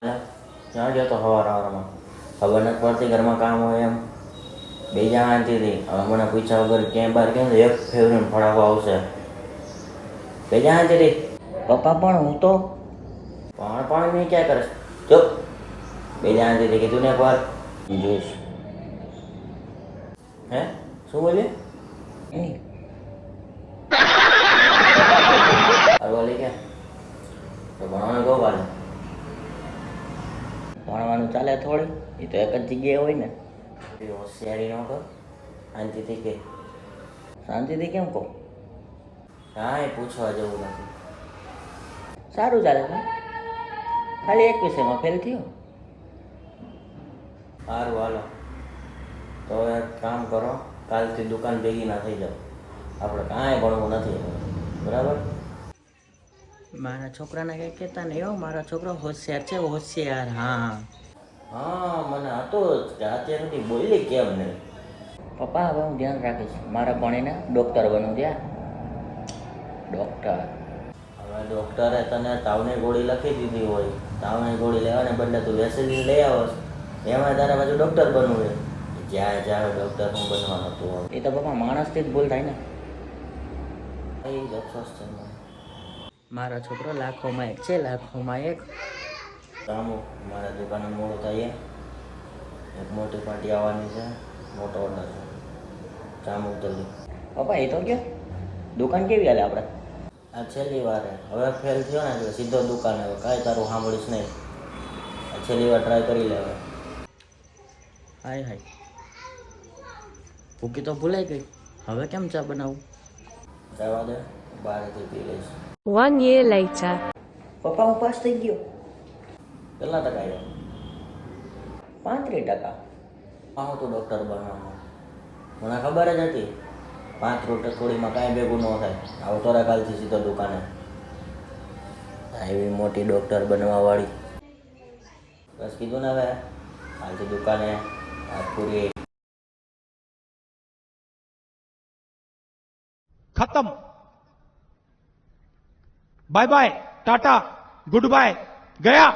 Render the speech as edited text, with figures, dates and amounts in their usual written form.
ક્યાં ગયો તો સવારમાં ખબર નથી પડતી ઘરમાં કામ હોય એમ બે શાંતિથી હવે મને પૂછ્યા વગર ક્યાંય બહાર કેમ એક ફેવરીને ફળાવવા આવશે બે શાંતિથી પપ્પા પણ હું તો પણ નહીં ક્યાં કરે ચૂપ બે શાંતિથી કીધું ને એકવાર જોઈશ હે શું બોલ્યું બોલી કે તો ભણવાનું કહું પાછું ભણવાનું ચાલે થોડી એ તો એક જ જગ્યાએ હોય ને હોશિયારી ન કર શાંતિથી કે શાંતિથી કેમ કહું હા એ પૂછવા જેવું નથી સારું ચાલે છે ખાલી એક વિષયમાં ફેલ થયો સારું હાલો તો એક કામ કરો કાલથી દુકાન ભેગી ના થઈ જાઓ આપણે કાંઈ ભણવું નથી બરાબર મારા છોકરાને કંઈ કહેતા નહીં હો મારા છોકરો હોશિયાર છે હોશિયાર હા હા મને હતો જ કે અત્યાર સુધી બોલી કેમ નહીં પપ્પા હવે હું ધ્યાન રાખીશ મારા ભણીને ડૉક્ટર બનવું ત્યાં ડૉક્ટર હવે ડૉક્ટરે તને તાવની ગોળી લખી દીધી હોય તાવની ગોળી લેવાને બદલે તું વેસેલિન લઈ આવસ એમાં તારે પાછું ડૉક્ટર બનવું છે જ્યાં જ્યાં ડૉક્ટર હું બનવાનું હતું એ તો પપ્પા માણસથી જ ભૂલ થાય ને એ જ અફસોસ છે મારો છોકરો લાખોમાં એક છે લાખોમાં એક કામો મારા દુકાને મોડું થાય એક મોટી પાર્ટી આવવાની છે મોટો ઓર્ડર છે જામું જલ્દી પપ્પા એ તો ગયો દુકાન કેવી હાલે આપણે આ છેલ્લી વાર હવે ફેલ થયો ને એટલે સીધો દુકાન હવે કાંઈ તારું સાંભળીશ નહીં આ છેલ્લી વાર ટ્રાય કરી લે હવે હાય હાય ભૂકી તો ભૂલાઈ ગઈ હવે કેમ ચા બનાવું જવા દે બહારથી પી લઈશ 1 year later. પપ્પા હું પાસ થઈ ગયો કેટલા ટકા આવ્યો 35%. હું તો ડૉક્ટર બનવાનો મને ખબર જ હતી 5 થોડીમાં કાંઈ ભેગું ન થાય આવો તોરા કાલથી સીધો દુકાને એવી મોટી ડૉક્ટર બનવાવાળી બસ કીધું ને હવે કાલથી દુકાને હાથ પૂરી खत्म bye bye tata goodbye गया